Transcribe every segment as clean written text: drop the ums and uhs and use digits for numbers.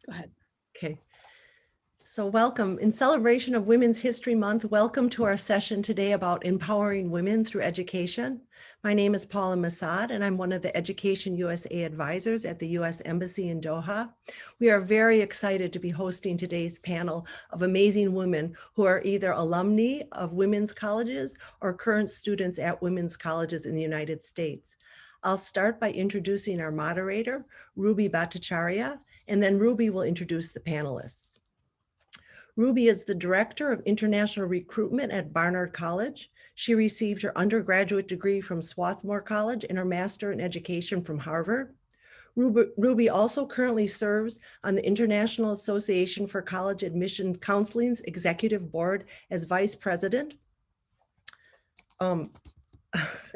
Go ahead. Okay. So welcome. In celebration of Women's History Month, welcome to our session today about empowering women through education. My name is Paula Masad, and I'm one of the Education USA advisors at the U.S. Embassy in Doha. We are very excited to be hosting today's panel of amazing women who are either alumni of women's colleges or current students at women's colleges in the United States. I'll start by introducing our moderator, Ruby Bhattacharya, and then Ruby will introduce the panelists. Ruby is the Director of International Recruitment at Barnard College. She received her undergraduate degree from Swarthmore College and her Master in Education from Harvard. Ruby also currently serves on the International Association for College Admission Counseling's Executive Board as Vice President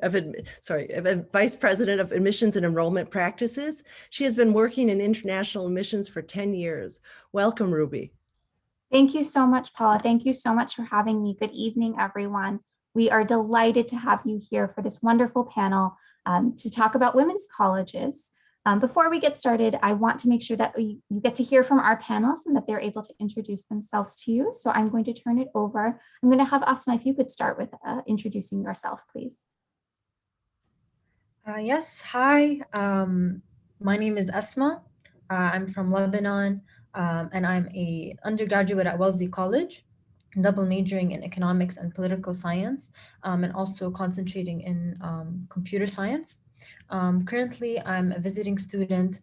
Vice President of Admissions and Enrollment Practices. She has been working in international admissions for 10 years. Welcome, Ruby. Thank you so much, Paula. Thank you so much for having me. Good evening, everyone. We are delighted to have you here for this wonderful panel to talk about women's colleges. Before we get started, I want to make sure that you get to hear from our panelists and that they're able to introduce themselves to you. So I'm going to turn it over. I'm going to have Asma, if you could start with introducing yourself, please. Yes, hi. My name is Asma. I'm from Lebanon. And I'm an undergraduate at Wellesley College, double majoring in economics and political science, and also concentrating in computer science. Currently, I'm a visiting student,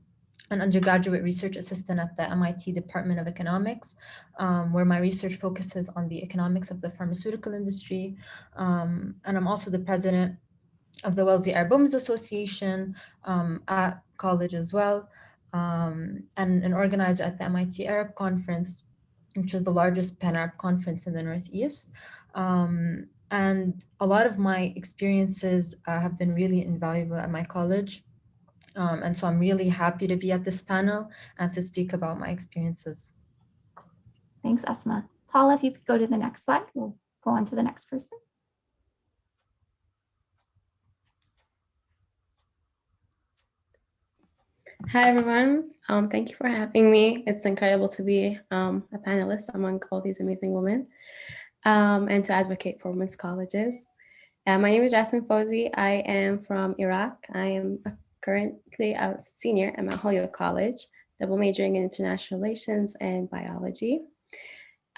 an undergraduate research assistant at the MIT Department of Economics, where my research focuses on the economics of the pharmaceutical industry. And I'm also the president of the Wellesley Arab Women's Association at college as well. And an organizer at the MIT Arab Conference, which is the largest Pan-Arab conference in the Northeast. And a lot of my experiences have been really invaluable at my college. And so I'm really happy to be at this panel and to speak about my experiences. Thanks, Asma. Paula, if you could go to the next slide, we'll go on to the next person. Hi, everyone. Thank you for having me. It's incredible to be a panelist among all these amazing women and to advocate for women's colleges. My name is Jasmine Fauzi. I am from Iraq. I am currently a senior at Mount Holyoke College, double majoring in international relations and biology.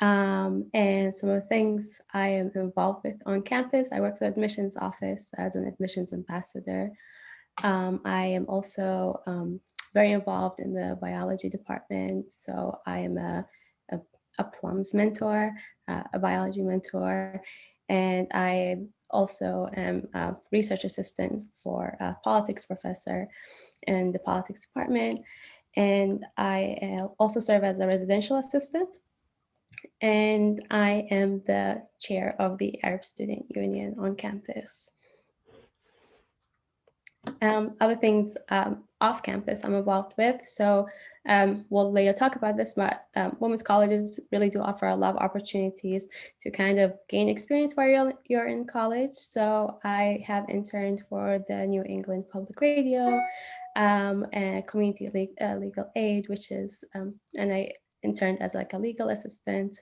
And some of the things I am involved with on campus, I work for the admissions office as an admissions ambassador. I am also very involved in the biology department. So I am a plums mentor, a biology mentor, and I also am a research assistant for a politics professor in the politics department. And I also serve as a residential assistant. And I am the chair of the Arab Student Union on campus. Other things off campus I'm involved with. So we'll later talk about this, but women's colleges really do offer a lot of opportunities to kind of gain experience while you're in college. So I have interned for the New England Public Radio and Community Legal Aid, which is, and I interned as like a legal assistant.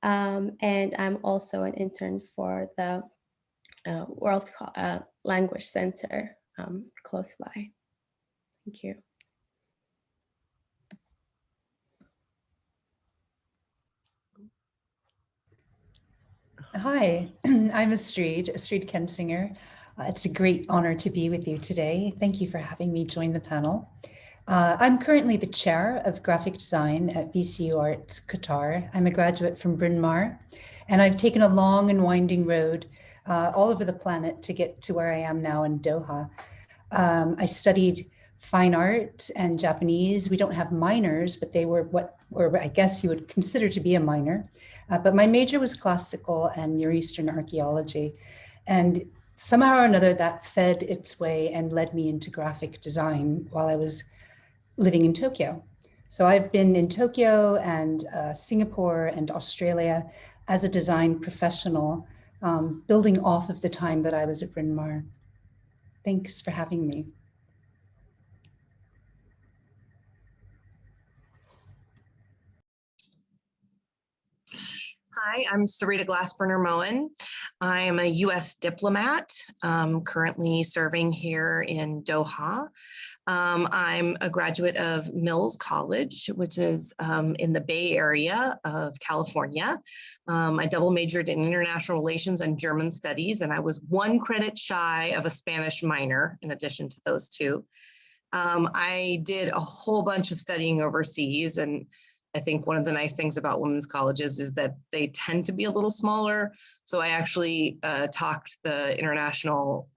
And I'm also an intern for the World Language Center close by. Thank you. Hi, I'm Astrid Kensinger. It's a great honor to be with you today. Thank you for having me join the panel. I'm currently the chair of graphic design at VCU Arts, Qatar. I'm a graduate from Bryn, Mawr, and I've taken a long and winding road all over the planet to get to where I am now in Doha. I studied fine art and Japanese. We don't have minors, but they were what, or I guess you would consider to be a minor. But my major was classical and Near Eastern archaeology. And somehow or another that fed its way and led me into graphic design while I was living in Tokyo. So I've been in Tokyo and Singapore and Australia as a design professional, building off of the time that I was at Bryn Mawr. Thanks for having me. Hi, I'm Sarita Glasberner-Moen. I am a U.S. diplomat, currently serving here in Doha. I'm a graduate of Mills College, which is in the Bay Area of California. I double majored in international relations and German studies, and I was 1 credit shy of a Spanish minor in addition to those 2. I did a whole bunch of studying overseas, and I think one of the nice things about women's colleges is that they tend to be a little smaller. So I actually talked the international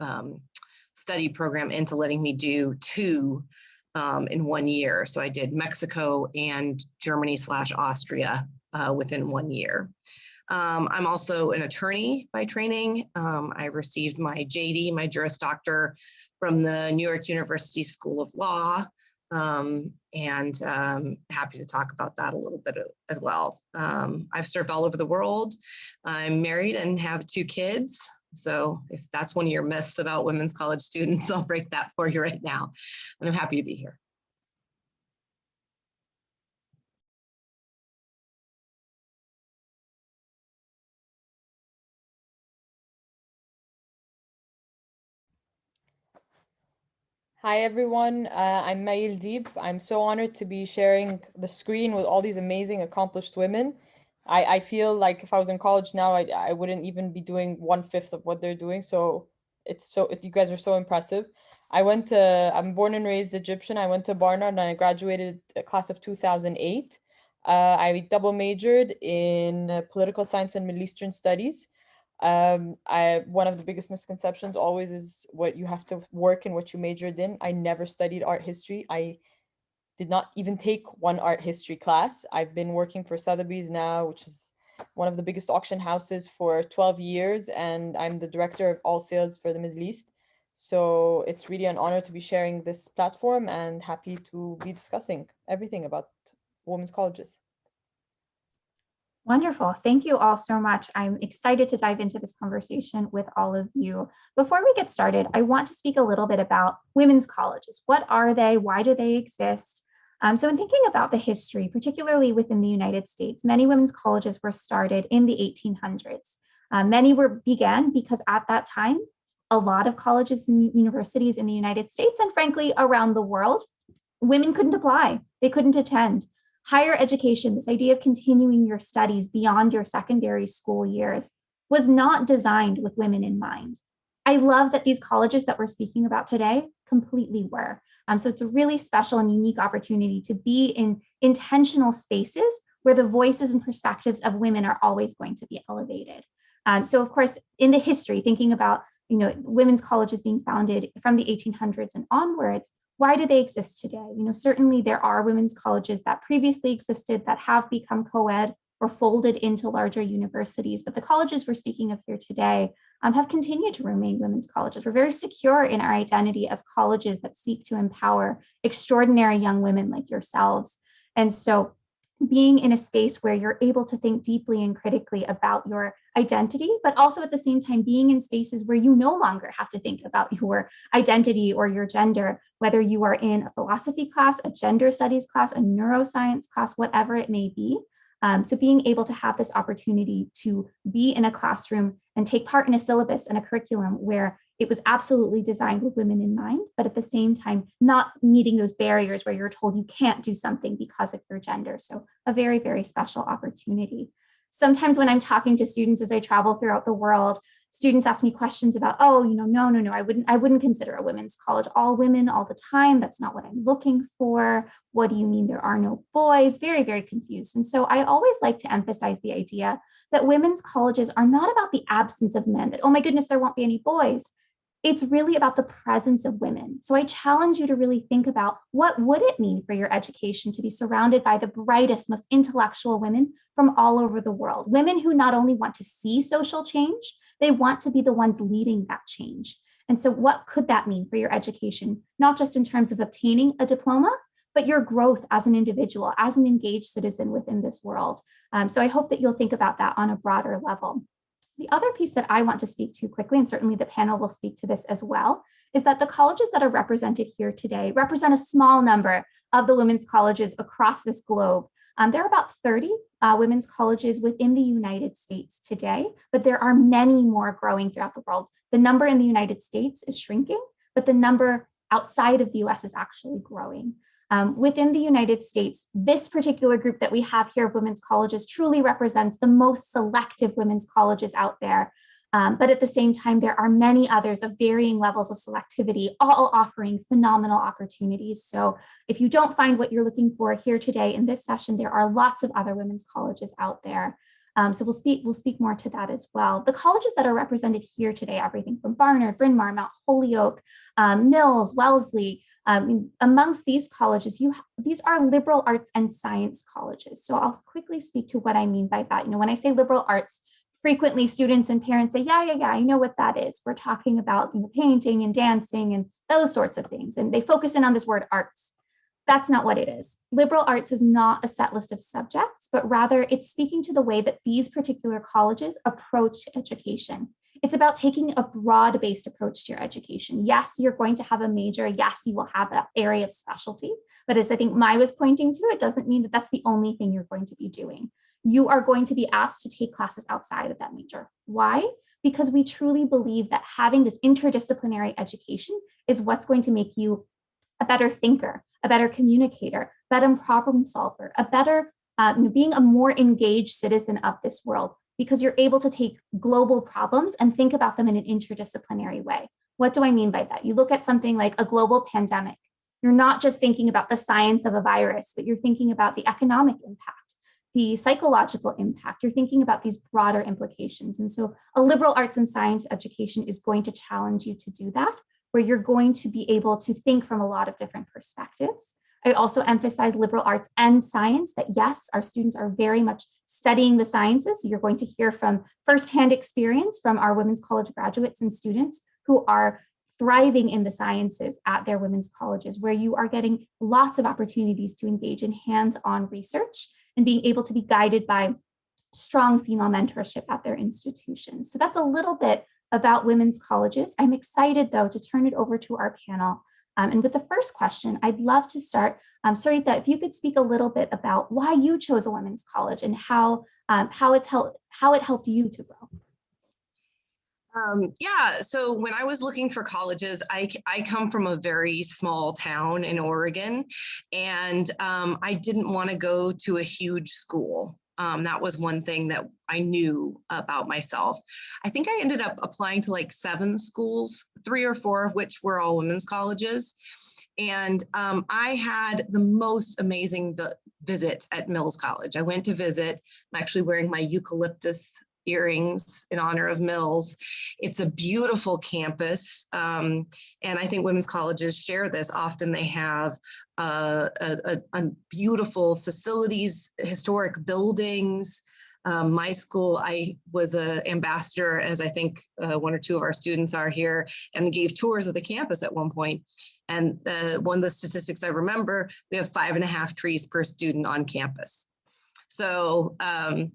study program into letting me do 2 in 1 year. So I did Mexico and Germany/Austria within 1 year. I'm also an attorney by training. I received my JD, my Juris Doctor, from the New York University School of Law. And happy to talk about that a little bit as well. I've served all over the world. I'm married and have 2 kids. So if that's one of your myths about women's college students, I'll break that for you right now. And I'm happy to be here. Hi everyone, I'm Mail Deep. I'm so honored to be sharing the screen with all these amazing accomplished women. I feel like if I was in college now, I wouldn't even be doing 1/5 of what they're doing. So you guys are so impressive. I'm born and raised Egyptian. I went to Barnard and I graduated a class of 2008. I double majored in political science and Middle Eastern studies. One of the biggest misconceptions always is what you have to work in what you majored in. I never studied art history. I did not even take 1 art history class. I've been working for Sotheby's now, which is one of the biggest auction houses, for 12 years, and I'm the director of all sales for the Middle East. So it's really an honor to be sharing this platform and happy to be discussing everything about women's colleges. Wonderful. Thank you all so much. I'm excited to dive into this conversation with all of you. Before we get started, I want to speak a little bit about women's colleges. What are they? Why do they exist? So in thinking about the history, particularly within the United States, many women's colleges were started in the 1800s. Many began because at that time, a lot of colleges and universities in the United States and frankly around the world, women couldn't apply. They couldn't attend. Higher education, this idea of continuing your studies beyond your secondary school years, was not designed with women in mind. I love that these colleges that we're speaking about today completely were. So it's a really special and unique opportunity to be in intentional spaces where the voices and perspectives of women are always going to be elevated. So of course, in the history, thinking about women's colleges being founded from the 1800s and onwards, why do they exist today? Certainly there are women's colleges that previously existed that have become co-ed or folded into larger universities, but the colleges we're speaking of here today have continued to remain women's colleges. We're very secure in our identity as colleges that seek to empower extraordinary young women like yourselves. And so being in a space where you're able to think deeply and critically about your identity, but also at the same time being in spaces where you no longer have to think about your identity or your gender, whether you are in a philosophy class, a gender studies class, a neuroscience class, whatever it may be. So being able to have this opportunity to be in a classroom and take part in a syllabus and a curriculum where it was absolutely designed with women in mind, but at the same time, not meeting those barriers where you're told you can't do something because of your gender. So a very, very special opportunity. Sometimes when I'm talking to students as I travel throughout the world, students ask me questions about, no, I wouldn't consider a women's college all women all the time. That's not what I'm looking for. What do you mean there are no boys? Very, very confused. And so I always like to emphasize the idea that women's colleges are not about the absence of men, that, oh my goodness, there won't be any boys. It's really about the presence of women. So I challenge you to really think about what would it mean for your education to be surrounded by the brightest, most intellectual women from all over the world. Women who not only want to see social change, they want to be the ones leading that change. And so what could that mean for your education, not just in terms of obtaining a diploma, but your growth as an individual, as an engaged citizen within this world. So I hope that you'll think about that on a broader level. The other piece that I want to speak to quickly, and certainly the panel will speak to this as well, is that the colleges that are represented here today represent a small number of the women's colleges across this globe. There are about 30 women's colleges within the United States today, but there are many more growing throughout the world. The number in the United States is shrinking, but the number outside of the US is actually growing. Within the United States, this particular group that we have here of women's colleges truly represents the most selective women's colleges out there. But at the same time, there are many others of varying levels of selectivity, all offering phenomenal opportunities. So if you don't find what you're looking for here today in this session, there are lots of other women's colleges out there. So we'll speak more to that as well. The colleges that are represented here today, everything from Barnard, Bryn Mawr, Mount Holyoke, Mills, Wellesley. Amongst these colleges, these are liberal arts and science colleges. So I'll quickly speak to what I mean by that. When I say liberal arts, frequently students and parents say, yeah, I know what that is. We're talking about painting and dancing and those sorts of things. And they focus in on this word arts. That's not what it is. Liberal arts is not a set list of subjects, but rather it's speaking to the way that these particular colleges approach education. It's about taking a broad-based approach to your education. Yes, you're going to have a major. Yes, you will have that area of specialty. But as I think Mai was pointing to, it doesn't mean that that's the only thing you're going to be doing. You are going to be asked to take classes outside of that major. Why? Because we truly believe that having this interdisciplinary education is what's going to make you a better thinker, a better communicator, better problem solver, a better, being a more engaged citizen of this world, because you're able to take global problems and think about them in an interdisciplinary way. What do I mean by that? You look at something like a global pandemic. You're not just thinking about the science of a virus, but you're thinking about the economic impact, the psychological impact. You're thinking about these broader implications. And so a liberal arts and science education is going to challenge you to do that, where you're going to be able to think from a lot of different perspectives. I also emphasize liberal arts and science, that yes, our students are very much studying the sciences. So you're going to hear from firsthand experience from our women's college graduates and students who are thriving in the sciences at their women's colleges, where you are getting lots of opportunities to engage in hands-on research and being able to be guided by strong female mentorship at their institutions. So that's a little bit about women's colleges. I'm excited, though, to turn it over to our panel. And with the first question, I'd love to start, Sarita, if you could speak a little bit about why you chose a women's college and how it helped you to grow. Yeah, so when I was looking for colleges, I come from a very small town in Oregon, and I didn't want to go to a huge school. That was one thing that I knew about myself. I think I ended up applying to like 7 schools, 3 or 4 of which were all women's colleges. And I had the most amazing visit at Mills College. I went to visit. I'm actually wearing my eucalyptus earrings in honor of Mills. It's a beautiful campus. And I think women's colleges share this. Often they have a beautiful facilities, historic buildings. My school, I was an ambassador, as I think 1 or 2 of our students are here, and gave tours of the campus at one point. And one of the statistics I remember, we have 5.5 trees per student on campus. So I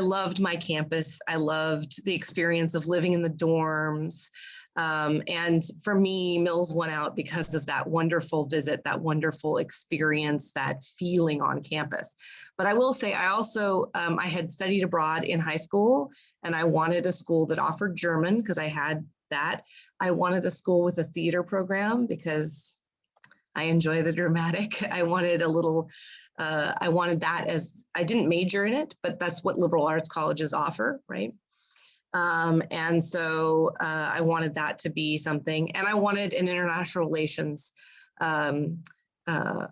loved my campus. I loved the experience of living in the dorms. And for me, Mills won out because of that wonderful visit, that wonderful experience, that feeling on campus. But I will say, I also, I had studied abroad in high school, and I wanted a school that offered German because I had that. I wanted a school with a theater program because I enjoy the dramatic. I wanted I wanted that as, I didn't major in it, but that's what liberal arts colleges offer, right? And so I wanted that to be something, and I wanted an international relations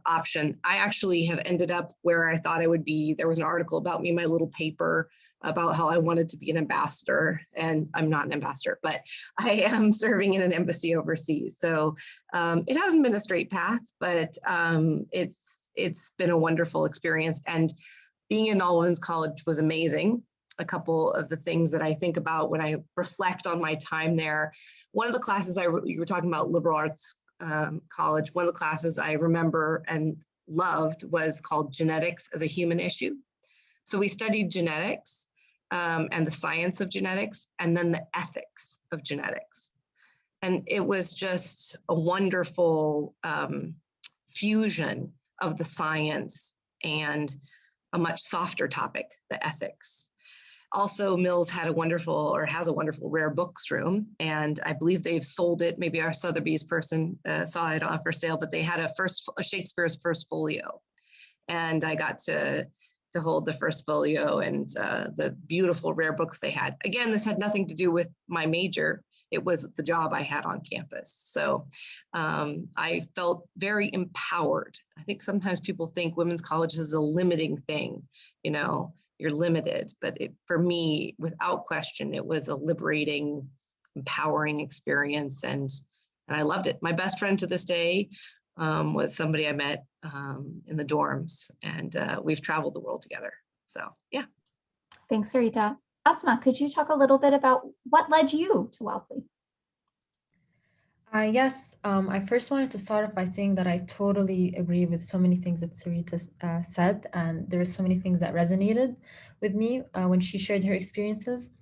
option. I actually have ended up where I thought I would be. There was an article about me in my little paper about how I wanted to be an ambassador, and I'm not an ambassador, but I am serving in an embassy overseas. So it hasn't been a straight path, but it's been a wonderful experience. And being in all women's college was amazing. A couple of the things that I think about when I reflect on my time there. One of the classes you were talking about liberal arts college. One of the classes I remember and loved was called Genetics as a Human Issue. So we studied genetics and the science of genetics, and then the ethics of genetics. And it was just a wonderful fusion of the science and a much softer topic, the ethics. Also, Mills had a wonderful, or has a wonderful, rare books room, and I believe they've sold it. Maybe our Sotheby's person saw it on for sale, but they had a Shakespeare's first folio, and I got to hold the first folio and the beautiful rare books they had. Again, this had nothing to do with my major. It was the job I had on campus. So I felt very empowered. I think sometimes people think women's college is a limiting thing, you know, you're limited, but for me, without question, it was a liberating, empowering experience, and I loved it. My best friend to this day was somebody I met in the dorms, and we've traveled the world together. So yeah. Thanks, Sarita. Asma, could you talk a little bit about what led you to Wellesley? Yes, I first wanted to start off by saying that I totally agree with so many things that Sarita said, and there were so many things that resonated with me when she shared her experiences.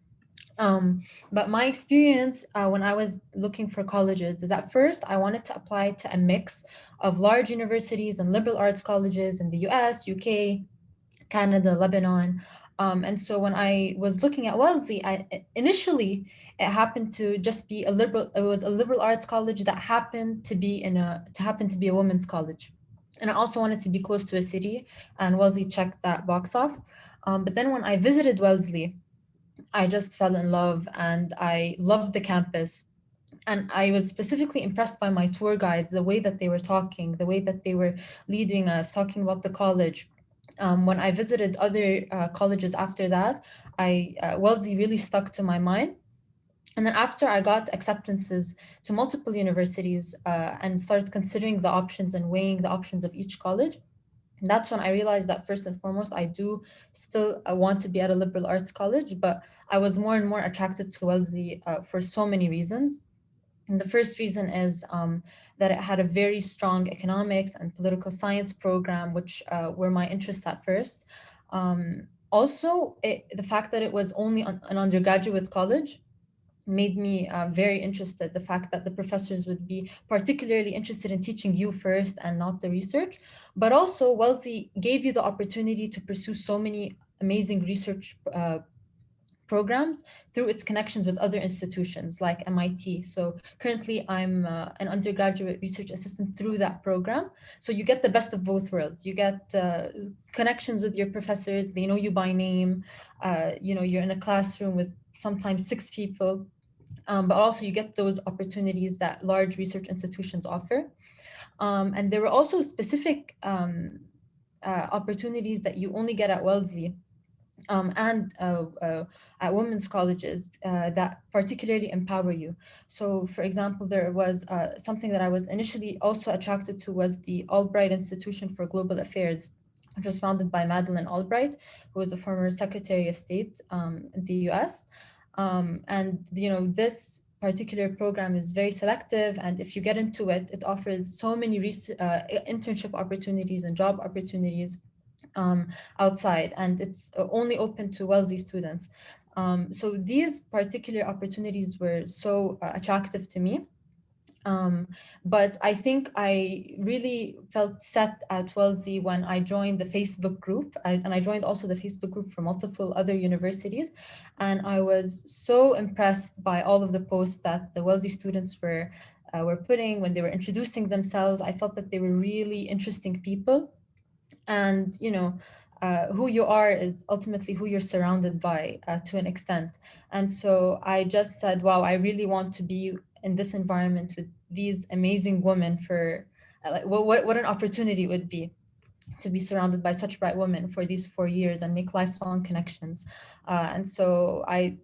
But my experience when I was looking for colleges is, at first I wanted to apply to a mix of large universities and liberal arts colleges in the US, UK, Canada, Lebanon. And so when I was looking at Wellesley, initially it happened to just be it was a liberal arts college that happened to be a women's college. And I also wanted to be close to a city, and Wellesley checked that box off. But then when I visited Wellesley, I just fell in love, and I loved the campus. And I was specifically impressed by my tour guides, the way that they were talking, the way that they were leading us, talking about the college. When I visited other colleges after that, Wellesley really stuck to my mind. And then after I got acceptances to multiple universities and started considering the options and weighing the options of each college, that's when I realized that first and foremost, I do still want to be at a liberal arts college, but I was more and more attracted to Wellesley for so many reasons. And the first reason is that it had a very strong economics and political science program, which were my interests at first. Also, the fact that it was only an undergraduate college made me very interested. The fact that the professors would be particularly interested in teaching you first and not the research. But also, Wellesley gave you the opportunity to pursue so many amazing research programs through its connections with other institutions like MIT. So currently I'm an undergraduate research assistant through that program. So you get the best of both worlds. You get connections with your professors, they know you by name, you're in a classroom with sometimes 6 people, but also you get those opportunities that large research institutions offer. And there were also specific opportunities that you only get at Wellesley and at women's colleges that particularly empower you. So for example, there was something that I was initially also attracted to was the Albright Institution for Global Affairs, which was founded by Madeleine Albright, who was a former Secretary of State in the US. And this particular program is very selective, and if you get into it, it offers so many internship opportunities and job opportunities outside, and it's only open to Wellesley students. So these particular opportunities were so attractive to me. But I think I really felt set at Wellesley when I joined the Facebook group, and I joined also the Facebook group for multiple other universities. And I was so impressed by all of the posts that the Wellesley students were putting when they were introducing themselves. I felt that they were really interesting people. And who you are is ultimately who you're surrounded by to an extent. And so I just said, wow, I really want to be in this environment with these amazing women for what an opportunity it would be to be surrounded by such bright women for these 4 years and make lifelong connections. And so I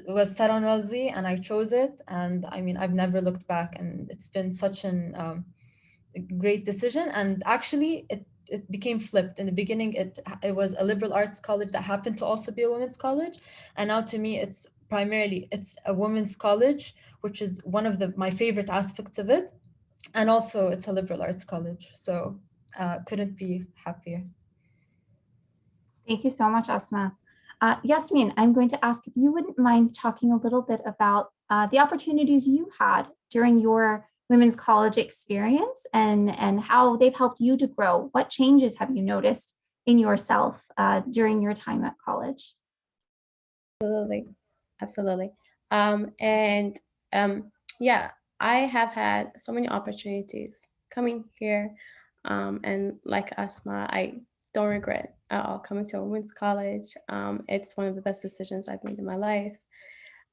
was set on Wellesley and I chose it. And I mean, I've never looked back, and it's been such a great decision. And actually it became flipped. In the beginning, it was a liberal arts college that happened to also be a women's college. And now to me, it's a women's college, which is one of my favorite aspects of it. And also it's a liberal arts college. So couldn't be happier. Thank you so much, Asma. Yasmin, I'm going to ask if you wouldn't mind talking a little bit about the opportunities you had during your women's college experience and how they've helped you to grow. What changes have you noticed in yourself during your time at college? Absolutely. Absolutely. And yeah, I have had so many opportunities coming here. And like Asma, I don't regret at all coming to a women's college. It's one of the best decisions I've made in my life.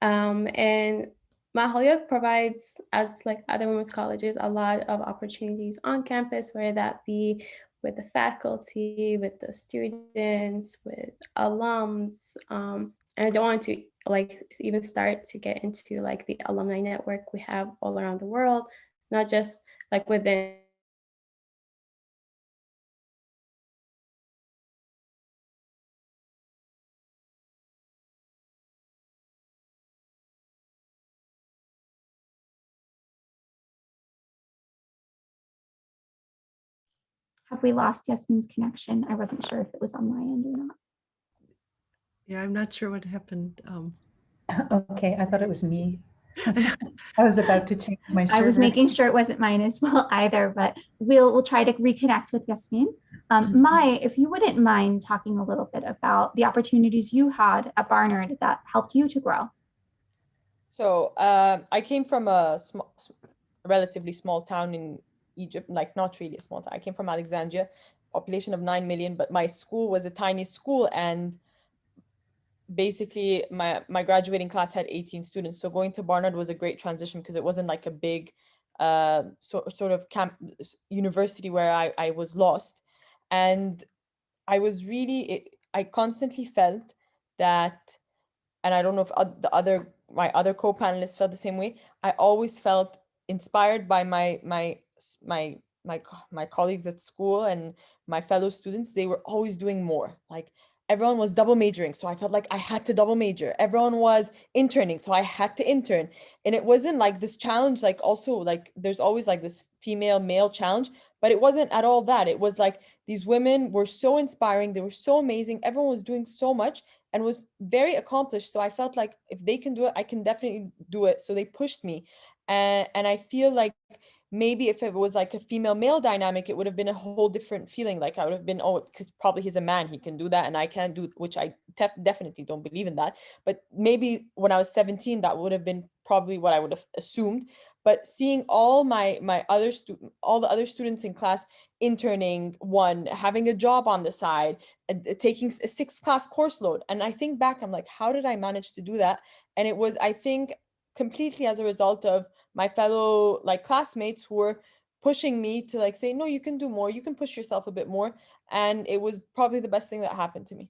And Holyoke provides, as like other women's colleges, a lot of opportunities on campus, whether that be with the faculty, with the students, with alums. And I don't want to like even start to get into like the alumni network we have all around the world, not just like within Have we lost Yasmin's connection? I wasn't sure if it was on my end or not. Yeah, I'm not sure what happened. Okay, I thought it was me. I was about to change my server. I was making sure it wasn't mine as well either, but we'll try to reconnect with Yasmin. Mai, if you wouldn't mind talking a little bit about the opportunities you had at Barnard that helped you to grow. So I came from a relatively small town in Egypt, like not really a small town. I came from Alexandria, population of 9 million, but my school was a tiny school, and basically my graduating class had 18 students. So going to Barnard was a great transition because it wasn't like a big sort of camp university where I was lost. And I was really, I constantly felt that, and I don't know if my other co-panelists felt the same way. I always felt inspired by my colleagues at school and my fellow students. They were always doing more. Like everyone was double majoring, so I felt like I had to double major. Everyone was interning, so I had to intern. And it wasn't like this challenge, like also like there's always like this female male challenge, but it wasn't at all that. It was like these women were so inspiring, they were so amazing, everyone was doing so much and was very accomplished. So I felt like if they can do it, I can definitely do it. So they pushed me. And I feel like maybe if it was like a female male dynamic, it would have been a whole different feeling. Like I would have been, oh, because probably he's a man, he can do that and I can't do, which I definitely don't believe in that. But maybe when I was 17, that would have been probably what I would have assumed. But seeing all all the other students in class interning, one having a job on the side, taking a 6-class course load, and I think back, I'm like, how did I manage to do that? And it was, I think, completely as a result of my fellow like classmates who were pushing me to like say, no, you can do more, you can push yourself a bit more. And it was probably the best thing that happened to me.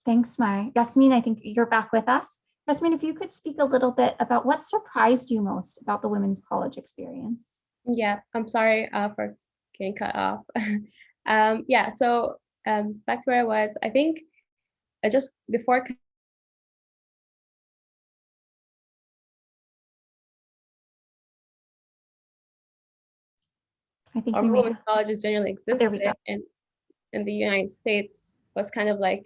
Thanks, Mai. Yasmin, I think you're back with us. Yasmin, if you could speak a little bit about what surprised you most about the women's college experience. Yeah, I'm sorry for getting cut off. Yeah, so back to where I was, I think just before I think our we may women's colleges generally exist there we go. in the United States was kind of like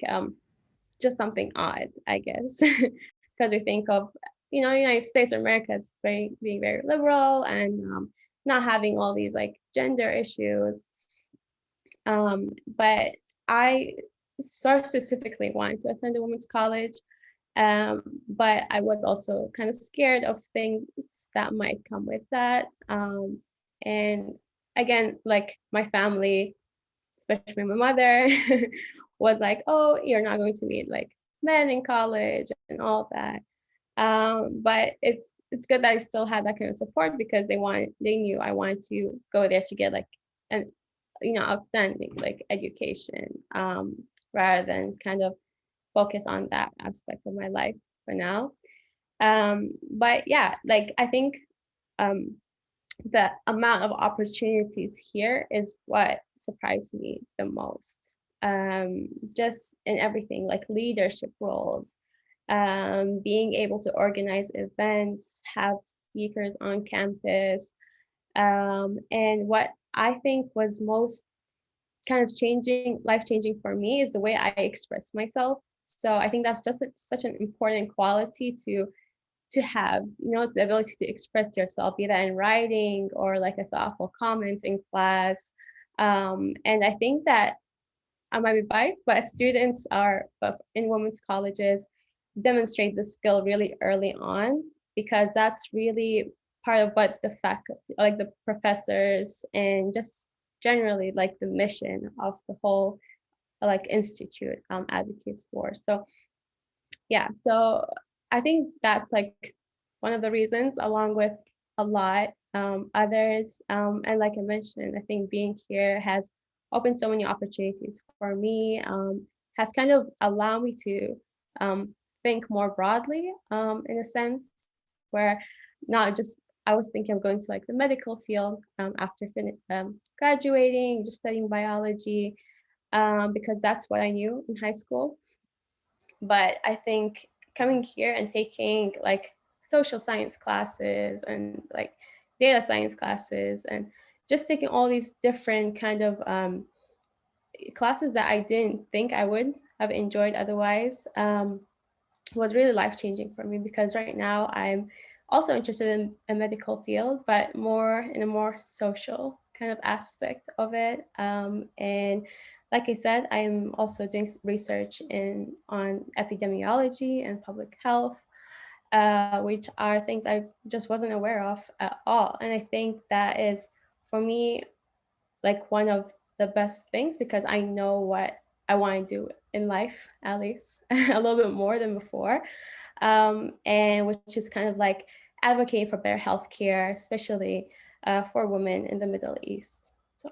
just something odd, I guess, because we think of, you know, United States or America as being very liberal and not having all these like gender issues. But I sort of specifically wanted to attend a women's college, but I was also kind of scared of things that might come with that. And again, like my family, especially my mother, was like, "Oh, you're not going to meet like men in college and all of that." But it's good that I still had that kind of support because they knew I wanted to go there to get like an outstanding like education, rather than kind of focus on that aspect of my life for now. But yeah, like I think the amount of opportunities here is what surprised me the most. Just in everything, like leadership roles, being able to organize events, have speakers on campus. And what I think was most kind of life-changing for me is the way I express myself. So I think that's just such an important quality to to have, the ability to express yourself, be that in writing or like a thoughtful comment in class. And I think that I might be biased, but students in women's colleges demonstrate the skill really early on, because that's really part of what the faculty, like the professors, and just generally like the mission of the whole like institute advocates for. So yeah, so I think that's like one of the reasons, along with a lot others. And like I mentioned, I think being here has opened so many opportunities for me, has kind of allowed me to think more broadly, in a sense, where not just I was thinking of going to like the medical field after graduating, just studying biology, because that's what I knew in high school. But I think coming here and taking like social science classes and like data science classes, and just taking all these different kind of classes that I didn't think I would have enjoyed otherwise, was really life-changing for me, because right now I'm also interested in a medical field, but more in a more social kind of aspect of it. And like I said, I'm also doing research on epidemiology and public health, which are things I just wasn't aware of at all. And I think that is, for me, like one of the best things, because I know what I want to do in life, at least a little bit more than before, and which is kind of like advocating for better healthcare, especially for women in the Middle East. So.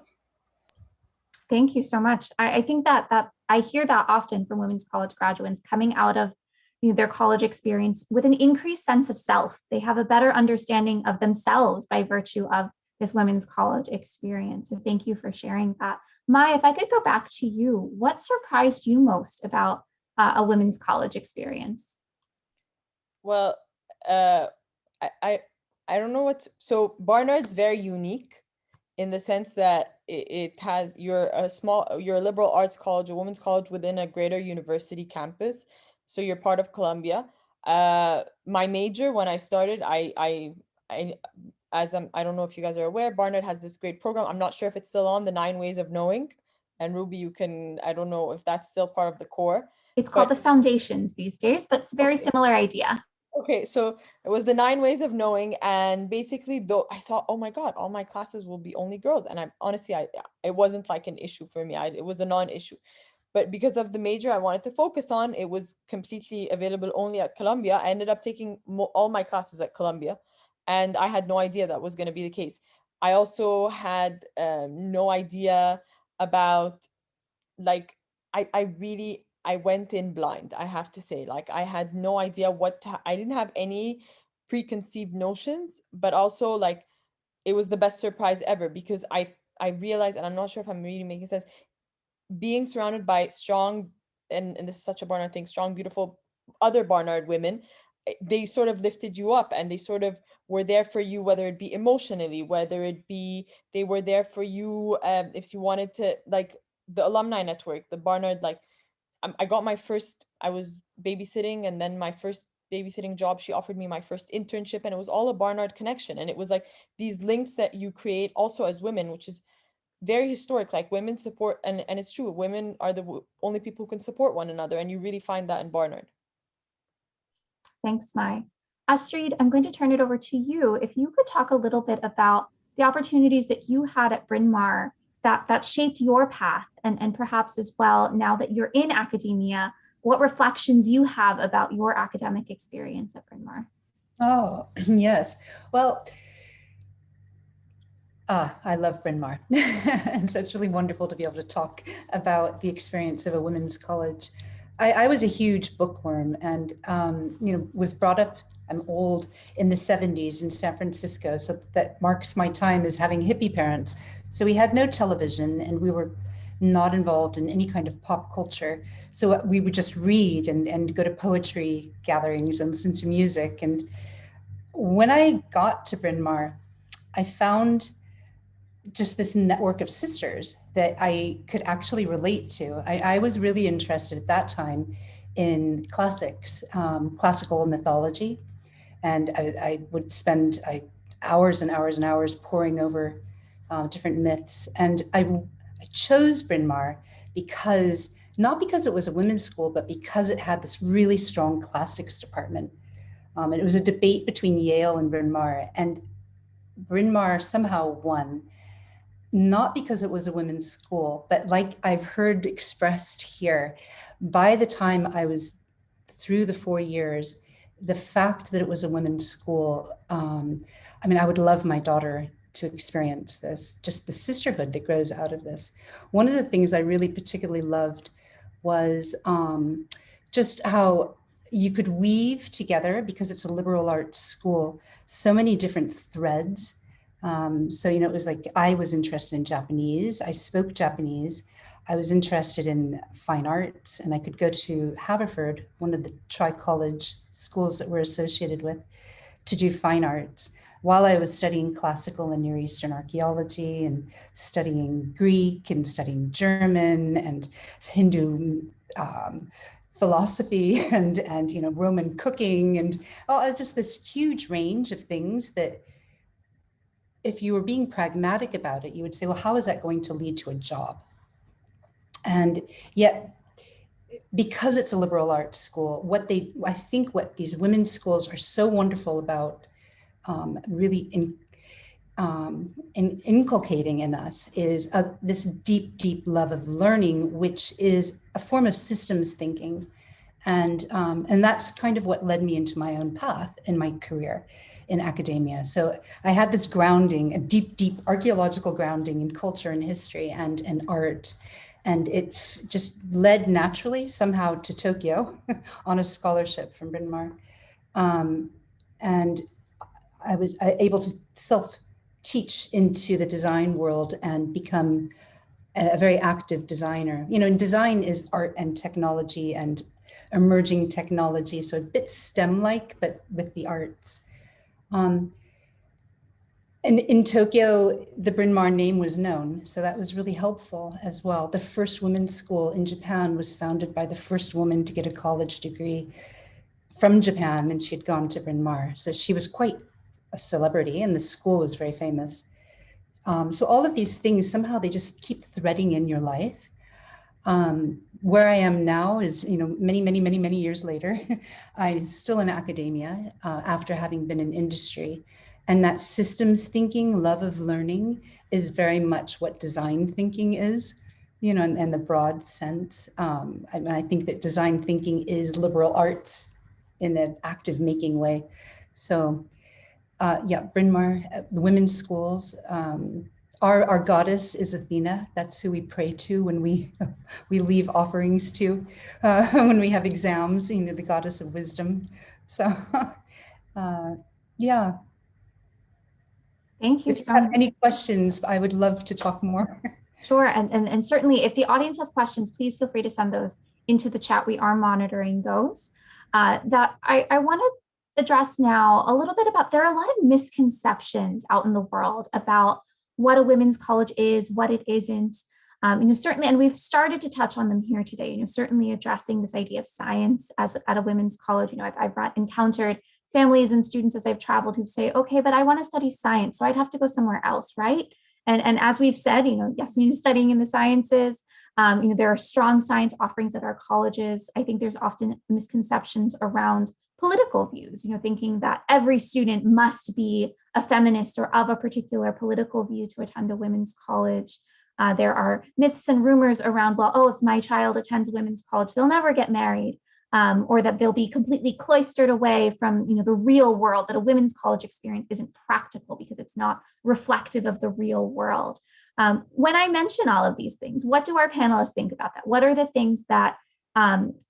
Thank you so much. I think that I hear that often from women's college graduates coming out of their college experience with an increased sense of self. They have a better understanding of themselves by virtue of this women's college experience. So thank you for sharing that. Mai, if I could go back to you, what surprised you most about a women's college experience? Well, I don't know so Barnard's very unique in the sense that it has, you're a liberal arts college, a women's college within a greater university campus. So you're part of Columbia. My major, when I started, I don't know if you guys are aware, Barnard has this great program. I'm not sure if it's still on, the 9 Ways of Knowing. And Ruby, I don't know if that's still part of the core. It's called the Foundations these days, but it's a very similar idea. Okay, so it was the 9 Ways of Knowing, and basically, though, I thought, oh my God, all my classes will be only girls, and it wasn't like an issue for me. It was a non-issue, but because of the major I wanted to focus on, it was completely available only at Columbia. I ended up taking all my classes at Columbia, and I had no idea that was going to be the case. I also had no idea about, like, I went in blind, I have to say. Like, I had no idea I didn't have any preconceived notions, but also like it was the best surprise ever, because I realized, and I'm not sure if I'm really making sense, being surrounded by strong, and this is such a Barnard thing, strong, beautiful other Barnard women, they sort of lifted you up, and they sort of were there for you, whether it be emotionally, whether it be, they were there for you if you wanted to, like the alumni network, the Barnard, like I was babysitting, and then my first babysitting job, she offered me my first internship, and it was all a Barnard connection. And it was like these links that you create also as women, which is very historic. Like, women support, and it's true, women are the only people who can support one another, and you really find that in Barnard. Thanks, Mai. Astrid, I'm going to turn it over to you. If you could talk a little bit about the opportunities that you had at Bryn Mawr that shaped your path, and perhaps as well, now that you're in academia, what reflections you have about your academic experience at Bryn Mawr. Oh, yes. Well, I love Bryn Mawr. And so it's really wonderful to be able to talk about the experience of a women's college. I was a huge bookworm, and was brought up, I'm old, in the 70s in San Francisco. So that marks my time as having hippie parents. So we had no television, and we were not involved in any kind of pop culture. So we would just read and go to poetry gatherings and listen to music. And when I got to Bryn Mawr, I found just this network of sisters that I could actually relate to. I was really interested at that time in classics, classical mythology. And I would spend hours and hours and hours poring over different myths. And I chose Bryn Mawr because, not because it was a women's school, but because it had this really strong classics department. And it was a debate between Yale and Bryn Mawr, and Bryn Mawr somehow won, not because it was a women's school, but like I've heard expressed here, by the time I was through the 4 years, the fact that it was a women's school, I mean, I would love my daughter to experience this, just the sisterhood that grows out of this. One of the things I really particularly loved was just how you could weave together, because it's a liberal arts school, so many different threads. So, you know, it was like, I was interested in Japanese, I spoke Japanese, I was interested in fine arts, and I could go to Haverford, one of the tri-college schools that we're associated with, to do fine arts, while I was studying classical and Near Eastern archaeology and studying Greek and studying German and Hindu philosophy and you know, Roman cooking and just this huge range of things that, if you were being pragmatic about it, you would say, well, how is that going to lead to a job? And yet, because it's a liberal arts school, I think what these women's schools are so wonderful about, really inculcating in us is this deep, deep love of learning, which is a form of systems thinking. And that's kind of what led me into my own path in my career in academia. So I had this grounding, a deep, deep archaeological grounding in culture and history and art. And it just led naturally somehow to Tokyo on a scholarship from Bryn Mawr. And I was able to self-teach into the design world and become a very active designer. You know, and design is art and technology and emerging technology, so a bit STEM-like, but with the arts. And in Tokyo, the Bryn Mawr name was known, so that was really helpful as well. The first women's school in Japan was founded by the first woman to get a college degree from Japan, and she had gone to Bryn Mawr. So she was quite a celebrity, and the school was very famous. So all of these things, somehow they just keep threading in your life. Where I am now is, you know, many years later, I'm still in academia after having been in industry. And that systems thinking, love of learning is very much what design thinking is, you know, in the broad sense. I think that design thinking is liberal arts in an active making way. So yeah, Bryn Mawr, the women's schools, our goddess is Athena. That's who we pray to when we leave offerings to, when we have exams, you know, the goddess of wisdom. So yeah. Thank you If you so have much. any questions, I would love to talk more. Sure, and certainly if the audience has questions, please feel free to send those into the chat. We are monitoring those. That I want to address now a little bit about, there are a lot of misconceptions out in the world about what a women's college is, what it isn't. You know, certainly, and we've started to touch on them here today, you know, certainly addressing this idea of science as at a women's college. You know, I've encountered families and students as I've traveled who say, okay, but I want to study science, so I'd have to go somewhere else, right? And as we've said, you know, Yasmin is studying in the sciences. You know, there are strong science offerings at our colleges. I think there's often misconceptions around political views, you know, thinking that every student must be a feminist or of a particular political view to attend a women's college. There are myths and rumors around, well, oh, if my child attends women's college, they'll never get married. Or that they'll be completely cloistered away from, you know, the real world, that a women's college experience isn't practical because it's not reflective of the real world. When I mention all of these things, what do our panelists think about that? What are the things that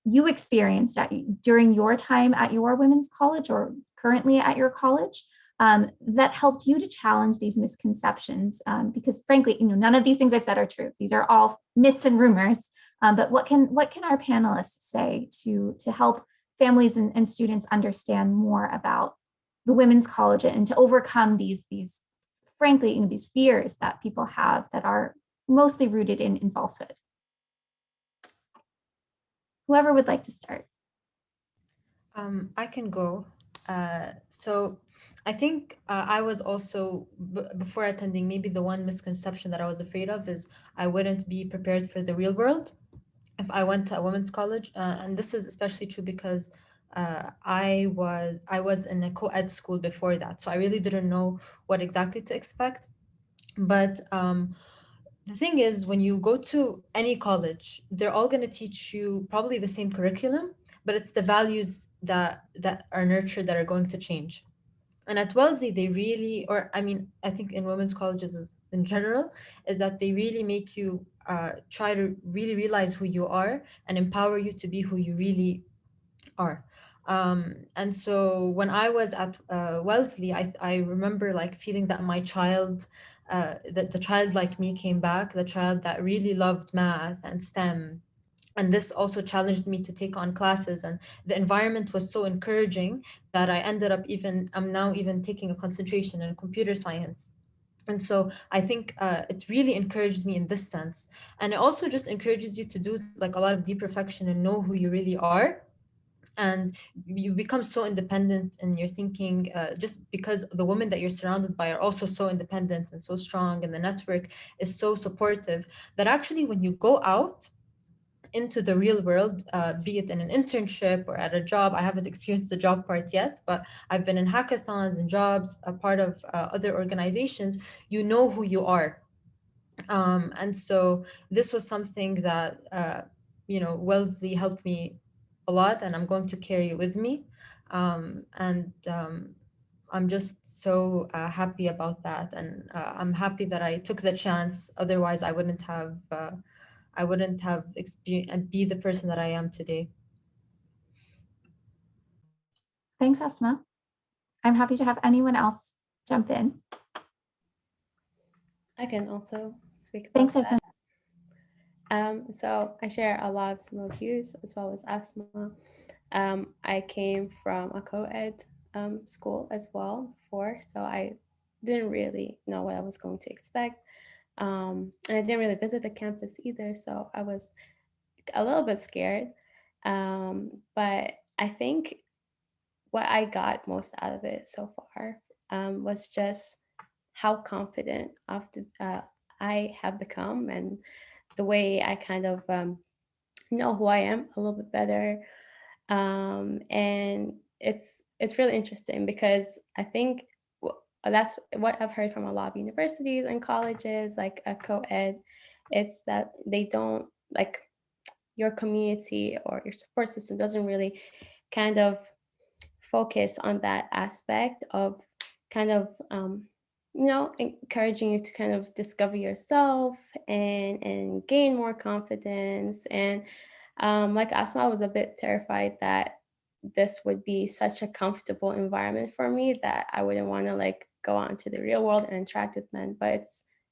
you experienced during your time at your women's college or currently at your college that helped you to challenge these misconceptions? Because frankly, you know, none of these things I've said are true. These are all myths and rumors. But what can our panelists say to help families and students understand more about the women's college and to overcome these frankly, you know, these fears that people have that are mostly rooted in falsehood? Whoever would like to start. I can go. So I think I was also, before attending, maybe the one misconception that I was afraid of is I wouldn't be prepared for the real world if I went to a women's college. And this is especially true because I was in a co-ed school before that. So I really didn't know what exactly to expect. But the thing is, when you go to any college, they're all going to teach you probably the same curriculum, but it's the values that are nurtured that are going to change. And at Wellesley, they really, or I mean, I think in women's colleges in general, is that they really make you try to really realize who you are and empower you to be who you really are. And so when I was at Wellesley, I remember like feeling that my child, that the child like me came back, the child that really loved math and STEM. And this also challenged me to take on classes, and the environment was so encouraging that I'm now even taking a concentration in computer science. And so I think it really encouraged me in this sense. And it also just encourages you to do like a lot of deep reflection and know who you really are. And you become so independent in your thinking, just because the women that you're surrounded by are also so independent and so strong, and the network is so supportive, that actually when you go out into the real world, be it in an internship or at a job. I haven't experienced the job part yet, but I've been in hackathons and jobs, a part of other organizations. You know who you are. And so this was something that, Wellesley helped me a lot, and I'm going to carry it with me. And I'm just so happy about that. And I'm happy that I took the chance. Otherwise, I wouldn't have experienced and be the person that I am today. Thanks, Asma. I'm happy to have anyone else jump in. I can also speak about Thanks, that. Asma. So I share a lot of similar views as well as Asma. I came from a co-ed school as well before, so I didn't really know what I was going to expect. And I didn't really visit the campus either, so I was a little bit scared. But I think what I got most out of it so far was just how confident I have become, and the way I kind of know who I am a little bit better. And it's really interesting because I think that's what I've heard from a lot of universities and colleges, like a co-ed. It's that they don't like your community or your support system doesn't really kind of focus on that aspect of kind of encouraging you to kind of discover yourself and gain more confidence. And like Asma, I was a bit terrified that this would be such a comfortable environment for me that I wouldn't want to like go out into the real world and interact with men. But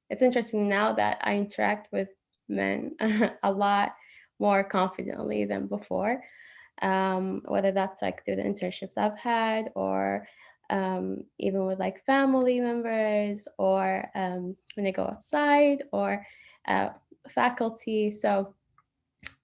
it's interesting now that I interact with men a lot more confidently than before, whether that's like through the internships I've had or even with like family members or when I go outside or faculty. So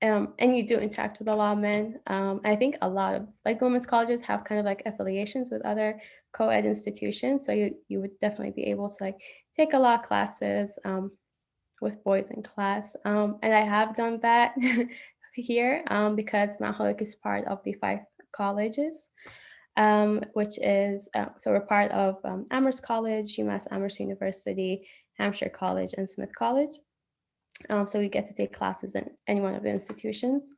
and you do interact with a lot of men. I think a lot of like women's colleges have kind of like affiliations with other co-ed institutions. So you would definitely be able to like take a lot of classes with boys in class. And I have done that here because Mount Holyoke is part of the 5 colleges, which is, so we're part of Amherst College, UMass Amherst University, Hampshire College, and Smith College. So we get to take classes in any one of the institutions.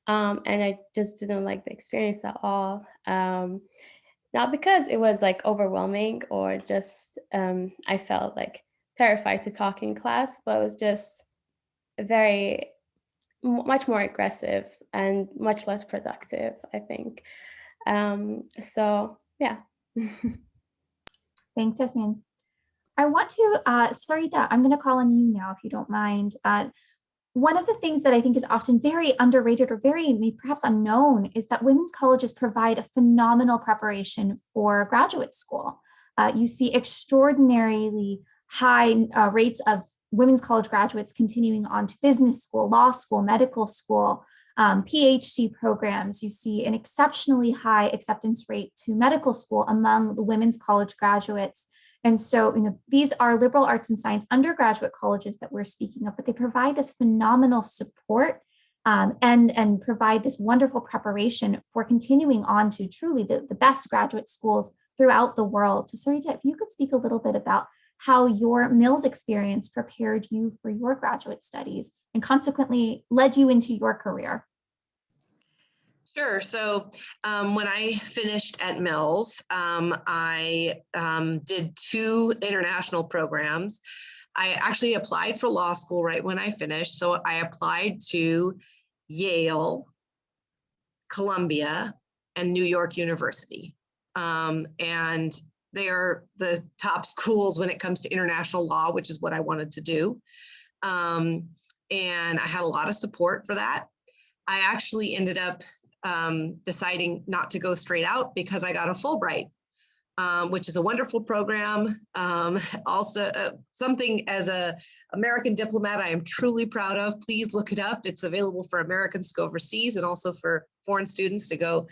And I just didn't like the experience at all. Not because it was like overwhelming or just I felt like terrified to talk in class, but it was just much more aggressive and much less productive, I think. So yeah. Thanks, Yasmin. I want to, Sarita, I'm going to call on you now, if you don't mind. One of the things that I think is often very underrated or very perhaps unknown is that women's colleges provide a phenomenal preparation for graduate school. You see extraordinarily high rates of women's college graduates continuing on to business school, law school, medical school. PhD programs. You see an exceptionally high acceptance rate to medical school among the women's college graduates. And so, these are liberal arts and science undergraduate colleges that we're speaking of, but they provide this phenomenal support and provide this wonderful preparation for continuing on to truly the best graduate schools throughout the world. So Sarita, if you could speak a little bit about how your Mills experience prepared you for your graduate studies and consequently led you into your career. Sure. So when I finished at Mills, I did 2 international programs. I actually applied for law school right when I finished. So I applied to Yale, Columbia, and New York University. And they are the top schools when it comes to international law, which is what I wanted to do. And I had a lot of support for that. I actually ended up deciding not to go straight out because I got a Fulbright, which is a wonderful program. Also, something as an American diplomat I am truly proud of. Please look it up. It's available for Americans to go overseas and also for foreign students to go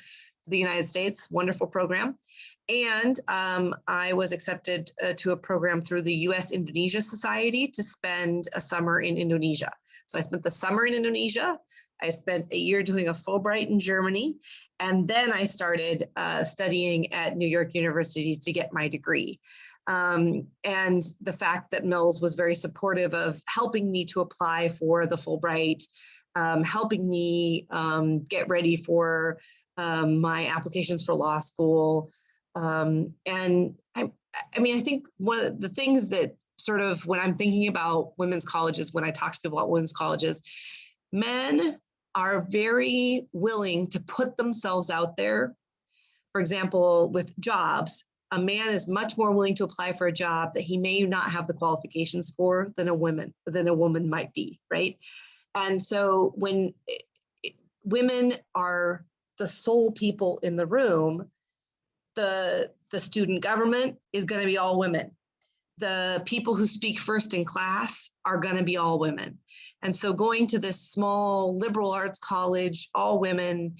to the United States. Wonderful program. And I was accepted to a program through the U.S.-Indonesia Society to spend a summer in Indonesia. So I spent the summer in Indonesia. I spent a year doing a Fulbright in Germany, and then I started studying at New York University to get my degree. And the fact that Mills was very supportive of helping me to apply for the Fulbright, helping me get ready for my applications for law school. And I think one of the things that sort of when I'm thinking about women's colleges, when I talk to people about women's colleges, men are very willing to put themselves out there. For example, with jobs, a man is much more willing to apply for a job that he may not have the qualifications for than a woman might be, right? And so when women are the sole people in the room, the student government is going to be all women. The people who speak first in class are going to be all women. And so going to this small liberal arts college, all women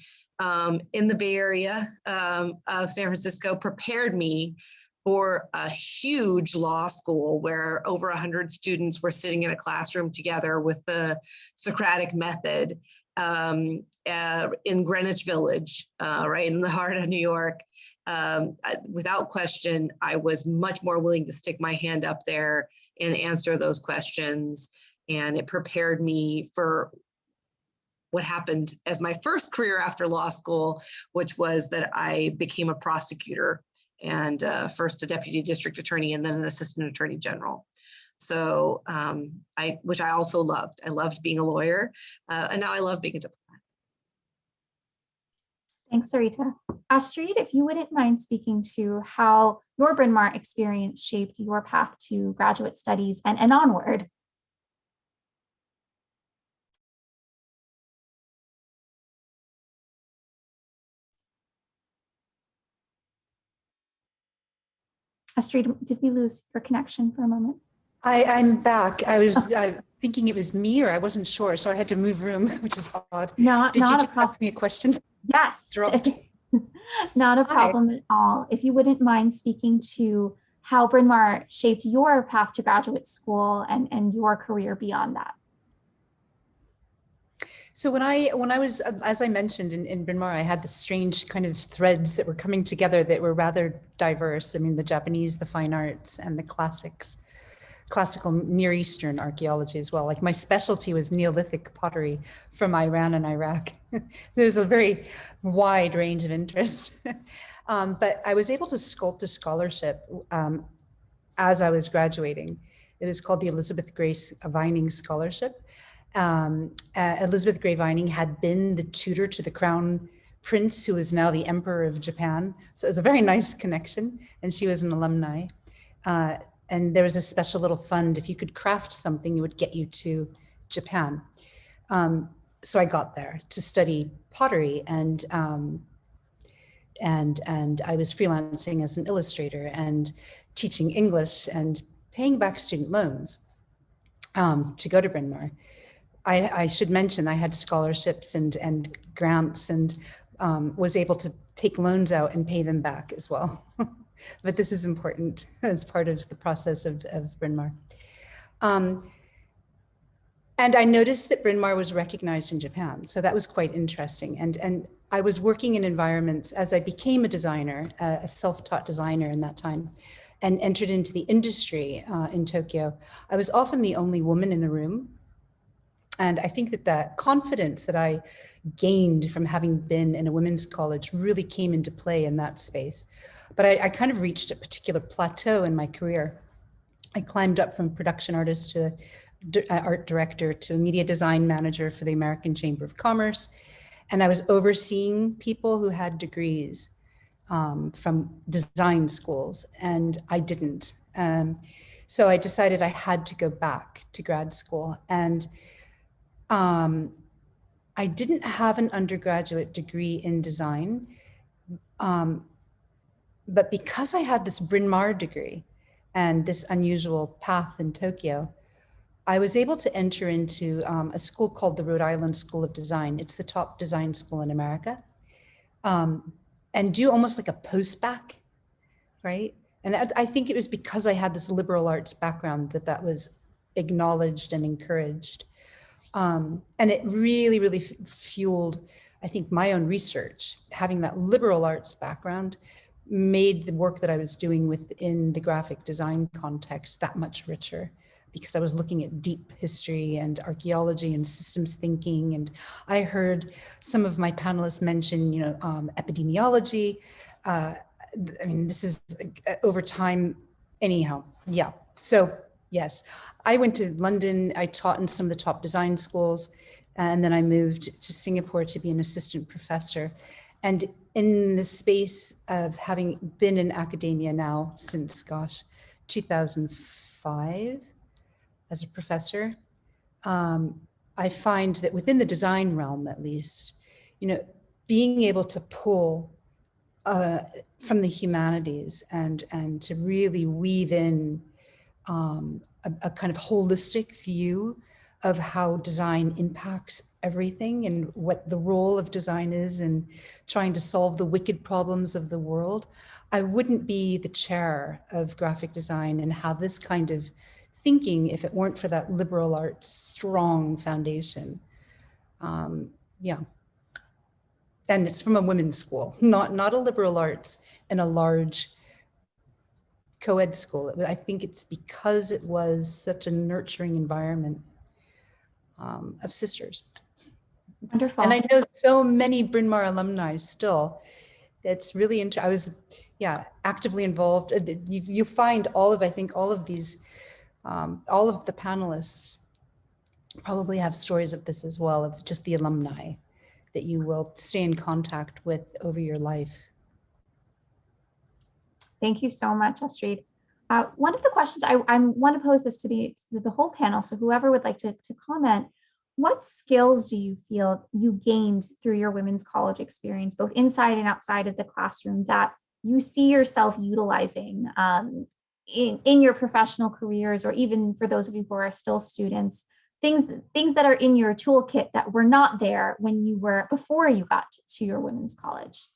in the Bay Area of San Francisco prepared me for a huge law school where over 100 students were sitting in a classroom together with the Socratic method in Greenwich Village, right in the heart of New York. Without question, I was much more willing to stick my hand up there and answer those questions. And it prepared me for what happened as my first career after law school, which was that I became a prosecutor and first a deputy district attorney and then an assistant attorney general. So which I also loved. I loved being a lawyer and now I love being a diplomat. Thanks, Sarita. Astrid, if you wouldn't mind speaking to how your Bryn Mawr experience shaped your path to graduate studies and onward. Astrid, did we lose your connection for a moment? I'm back. I was thinking it was me, or I wasn't sure, so I had to move room, which is odd. Did you just ask me a question? Yes. Not a problem at all. If you wouldn't mind speaking to how Bryn Mawr shaped your path to graduate school and your career beyond that. So when I was, as I mentioned in Bryn Mawr, I had the strange kind of threads that were coming together that were rather diverse. I mean, the Japanese, the fine arts, and the classical Near Eastern archaeology as well. Like my specialty was Neolithic pottery from Iran and Iraq. There's a very wide range of interest. But I was able to sculpt a scholarship as I was graduating. It was called the Elizabeth Grace Vining Scholarship. Elizabeth Gray Vining had been the tutor to the Crown Prince, who is now the Emperor of Japan. So it was a very nice connection, and she was an alumni. And there was a special little fund. If you could craft something, it would get you to Japan. So I got there to study pottery, and I was freelancing as an illustrator and teaching English and paying back student loans to go to Bryn Mawr. I should mention I had scholarships and grants and was able to take loans out and pay them back as well. But this is important as part of the process of Bryn Mawr. And I noticed that Bryn Mawr was recognized in Japan. So that was quite interesting. And I was working in environments as I became a designer, a self-taught designer in that time, and entered into the industry in Tokyo. I was often the only woman in the room. And I think that that confidence that I gained from having been in a women's college really came into play in that space. But I kind of reached a particular plateau in my career. I climbed up from production artist to art director to a media design manager for the American Chamber of Commerce. And I was overseeing people who had degrees from design schools, and I didn't. So I decided I had to go back to grad school. And I didn't have an undergraduate degree in design, but because I had this Bryn Mawr degree and this unusual path in Tokyo, I was able to enter into a school called the Rhode Island School of Design. It's the top design school in America, and do almost like a post-bac, right? And I think it was because I had this liberal arts background that was acknowledged and encouraged. And it really, really fueled, I think, my own research. Having that liberal arts background made the work that I was doing within the graphic design context that much richer, because I was looking at deep history and archaeology and systems thinking. And I heard some of my panelists mention, epidemiology. I mean, this is over time, anyhow, yeah. So yes, I went to London. I taught in some of the top design schools, and then I moved to Singapore to be an assistant professor. And in the space of having been in academia now since, 2005 as a professor, I find that within the design realm, at least, being able to pull from the humanities and to really weave in a kind of holistic view of how design impacts everything and what the role of design is in trying to solve the wicked problems of the world. I wouldn't be the chair of graphic design and have this kind of thinking if it weren't for that liberal arts strong foundation. Yeah. And it's from a women's school, not a liberal arts in a large co-ed school. I think it's because it was such a nurturing environment of sisters. Wonderful. And I know so many Bryn Mawr alumni still. It's really interesting. I was, actively involved. You'll find all of these, all of the panelists probably have stories of this as well, of just the alumni that you will stay in contact with over your life. Thank you so much, Astrid. One of the questions I want to pose this to the whole panel, so whoever would like to comment, what skills do you feel you gained through your women's college experience, both inside and outside of the classroom, that you see yourself utilizing in your professional careers, or even for those of you who are still students, things that are in your toolkit that were not there before you got to your women's college?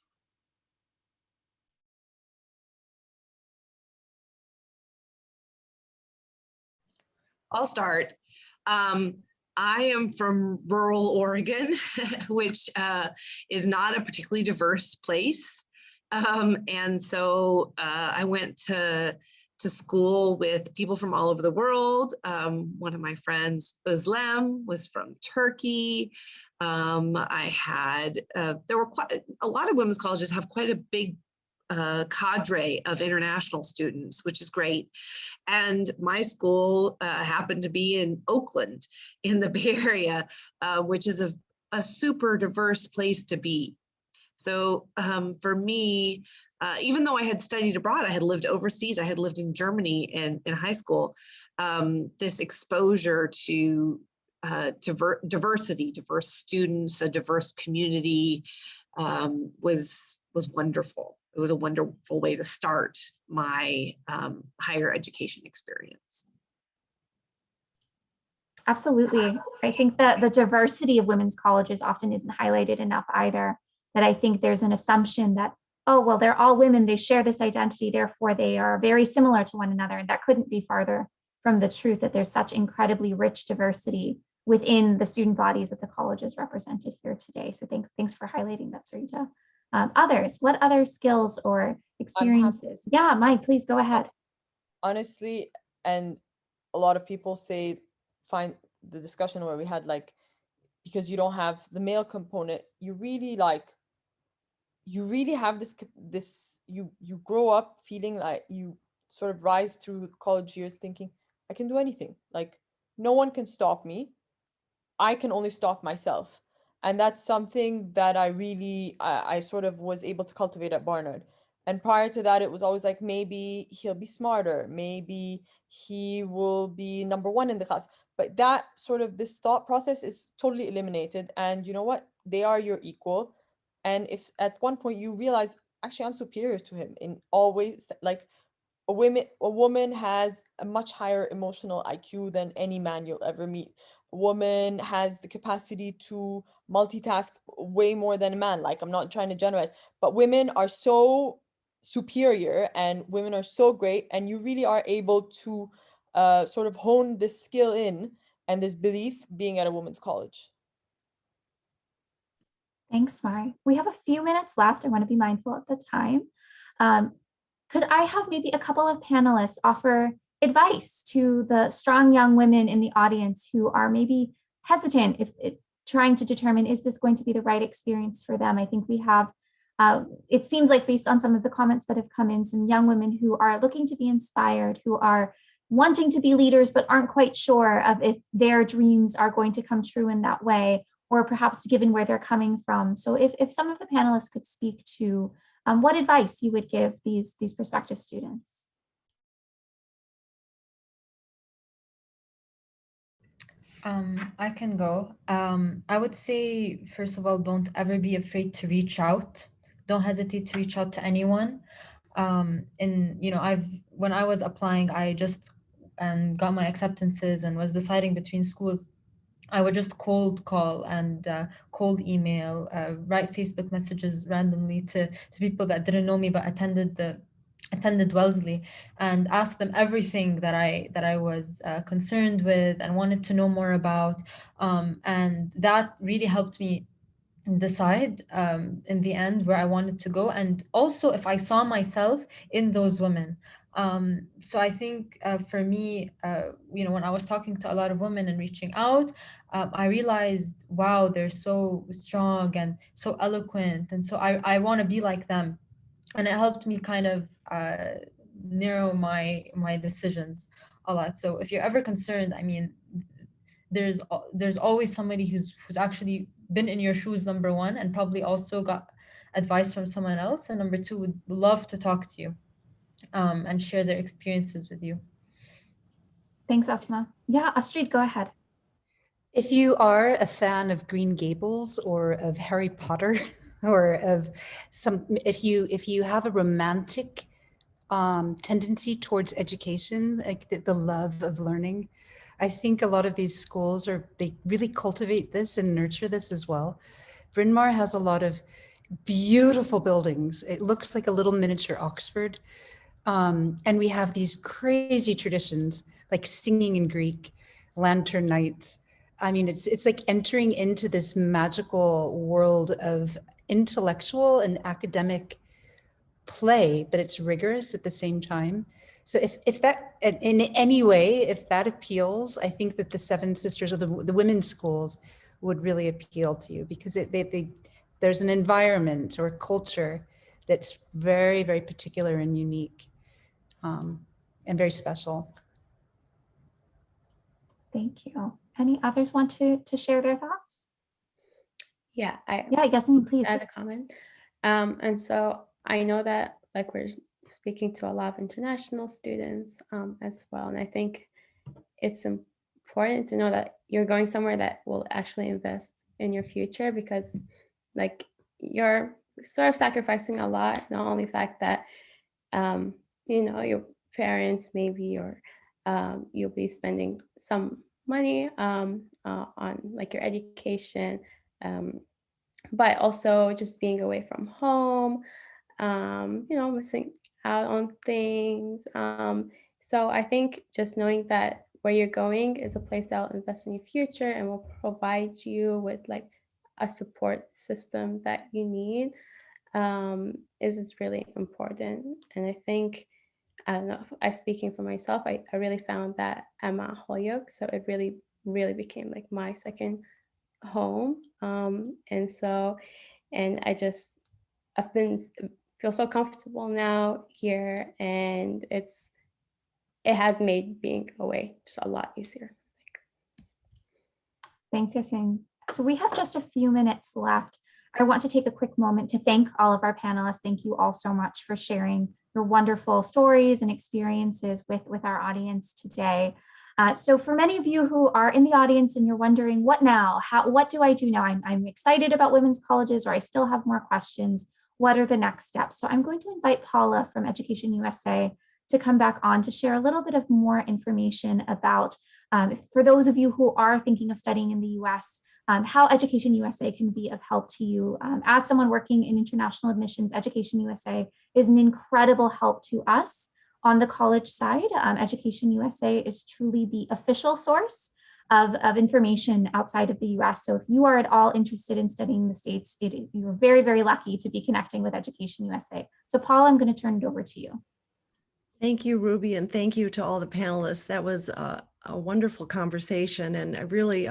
I'll start. I am from rural Oregon, which is not a particularly diverse place. And so I went to school with people from all over the world. One of my friends, Özlem, was from Turkey. I had, there were quite a lot of women's colleges have quite a big cadre of international students, which is great. And my school happened to be in Oakland in the Bay Area, which is a super diverse place to be. So for me, even though I had studied abroad, I had lived overseas, I had lived in Germany in high school, this exposure to diversity, diverse students, a diverse community was wonderful. It was a wonderful way to start my higher education experience. Absolutely. I think that the diversity of women's colleges often isn't highlighted enough either. That I think there's an assumption that, oh, well, they're all women, they share this identity, therefore they are very similar to one another. And that couldn't be farther from the truth, that there's such incredibly rich diversity within the student bodies that the college is represented here today. So thanks for highlighting that, Sarita. Others, what other skills or experiences? Yeah, Mike, please go ahead. Honestly, and a lot of people find the discussion where we had, like, because you don't have the male component, you really have you grow up feeling like you sort of rise through college years thinking, I can do anything, like no one can stop me, I can only stop myself. And that's something that I sort of was able to cultivate at Barnard. And prior to that, it was always like, maybe he'll be smarter, maybe he will be number one in the class. But that sort of, this thought process is totally eliminated. And you know what? They are your equal. And if at one point you realize, actually, I'm superior to him in all ways, like a woman has a much higher emotional IQ than any man you'll ever meet. A woman has the capacity to multitask way more than a man. Like, I'm not trying to generalize, but women are so superior and women are so great, and you really are able to sort of hone this skill in and this belief being at a women's college. Thanks, Mari. We have a few minutes left. I want to be mindful of the time. Could I have maybe a couple of panelists offer advice to the strong young women in the audience who are maybe hesitant if trying to determine, is this going to be the right experience for them? I think we have, it seems like based on some of the comments that have come in, some young women who are looking to be inspired, who are wanting to be leaders, but aren't quite sure of if their dreams are going to come true in that way, or perhaps given where they're coming from. So if some of the panelists could speak to what advice you would give these prospective students. I can go. I would say, first of all, don't ever be afraid to reach out. Don't hesitate to reach out to anyone. And when I was applying, I just got my acceptances and was deciding between schools. I would just cold call and cold email, write Facebook messages randomly to people that didn't know me but attended Wellesley, and ask them everything that I was concerned with and wanted to know more about, and that really helped me decide in the end where I wanted to go, and also if I saw myself in those women. So I think for me, when I was talking to a lot of women and reaching out, I realized, wow, they're so strong and so eloquent, and so I want to be like them, and it helped me kind of narrow my decisions a lot. So if you're ever concerned, I mean, there's always somebody who's actually been in your shoes, number one, and probably also got advice from someone else, and number two, would love to talk to you and share their experiences with you. Thanks, Asma. Yeah, Astrid, go ahead. If you are a fan of Green Gables or of Harry Potter, or of if you have a romantic tendency towards education, like the love of learning, I think a lot of these schools they really cultivate this and nurture this as well. Bryn Mawr has a lot of beautiful buildings. It looks like a little miniature Oxford. And we have these crazy traditions like singing in Greek, lantern nights. I mean, it's like entering into this magical world of intellectual and academic play, but it's rigorous at the same time. So if that in any way, if that appeals, I think that the Seven Sisters or the women's schools would really appeal to you, because there's an environment or culture that's very, very particular and unique, and very special. Thank you. Any others want to share their thoughts? Yeah, Yasmin, please. Add a comment. And so I know that, like, we're speaking to a lot of international students as well. And I think it's important to know that you're going somewhere that will actually invest in your future, because like you're sort of sacrificing a lot, not only the fact that, your parents maybe, or you'll be spending some money on like your education, but also just being away from home, missing out on things. So I think just knowing that where you're going is a place that will invest in your future and will provide you with like a support system that you need is really important. And I think, I don't know, if I speaking for myself, I really found that at Mount Holyoke. So it really, really became like my second home. And I've been feel so comfortable now here, and it has made being away just a lot easier. Thanks, Yasin. So we have just a few minutes left. I want to take a quick moment to thank all of our panelists. Thank you all so much for sharing your wonderful stories and experiences with our audience today. So for many of you who are in the audience and you're wondering, what now? What do I do now? I'm excited about women's colleges, or I still have more questions. What are the next steps? So I'm going to invite Paula from Education USA to come back on to share a little bit of more information about, for those of you who are thinking of studying in the US, how Education USA can be of help to you. As someone working in international admissions, Education USA is an incredible help to us on the college side. Education USA is truly the official source of information outside of the US. So if you are at all interested in studying in the States, you're very, very lucky to be connecting with Education USA. So Paul, I'm going to turn it over to you. Thank you, Ruby, and thank you to all the panelists. That was a wonderful conversation, and I really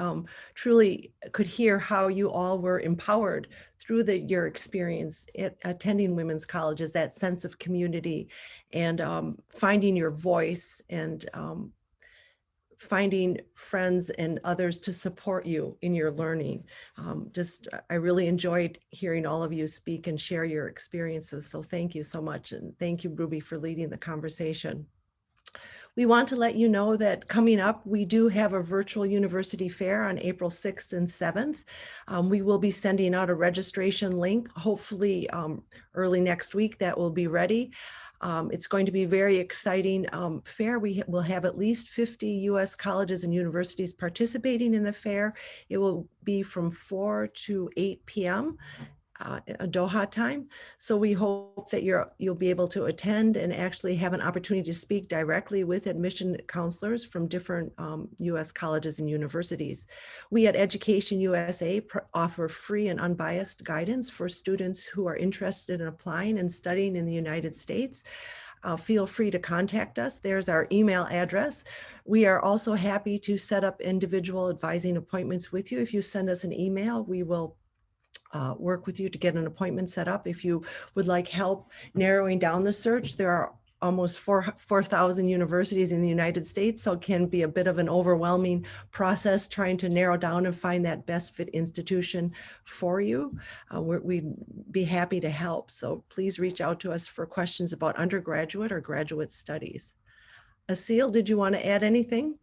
truly could hear how you all were empowered through your experience at attending women's colleges, that sense of community and finding your voice and finding friends and others to support you in your learning. I really enjoyed hearing all of you speak and share your experiences. So thank you so much. And thank you, Ruby, for leading the conversation. We want to let you know that coming up, we do have a virtual university fair on April 6th and 7th. We will be sending out a registration link, hopefully early next week that will be ready. It's going to be a very exciting fair. We will have at least 50 US colleges and universities participating in the fair. It will be from 4 to 8 p.m. Doha time. So we hope that you'll be able to attend and actually have an opportunity to speak directly with admission counselors from different US colleges and universities. We at Education USA offer free and unbiased guidance for students who are interested in applying and studying in the United States. Feel free to contact us. There's our email address. We are also happy to set up individual advising appointments with you. If you send us an email, we will work with you to get an appointment set up. If you would like help narrowing down the search, there are almost 4,000 universities in the United States, so it can be a bit of an overwhelming process trying to narrow down and find that best fit institution for you. We'd be happy to help. So please reach out to us for questions about undergraduate or graduate studies. Asil, did you want to add anything?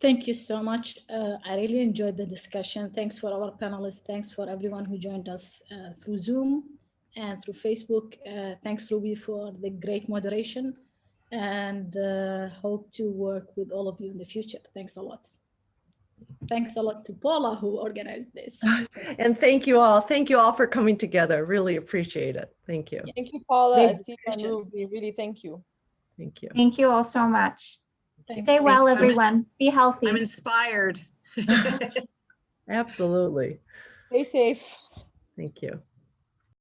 Thank you so much. I really enjoyed the discussion. Thanks for our panelists. Thanks for everyone who joined us through Zoom and through Facebook. Thanks, Ruby, for the great moderation, and hope to work with all of you in the future. Thanks a lot. Thanks a lot to Paula who organized this. And thank you all. Thank you all for coming together. Really appreciate it. Thank you. Thank you, Paula, Steve, and Ruby. Really, thank you. Thank you. Thank you all so much. Thanks. Stay well, everyone. Be healthy. I'm inspired. Absolutely. Stay safe. Thank you.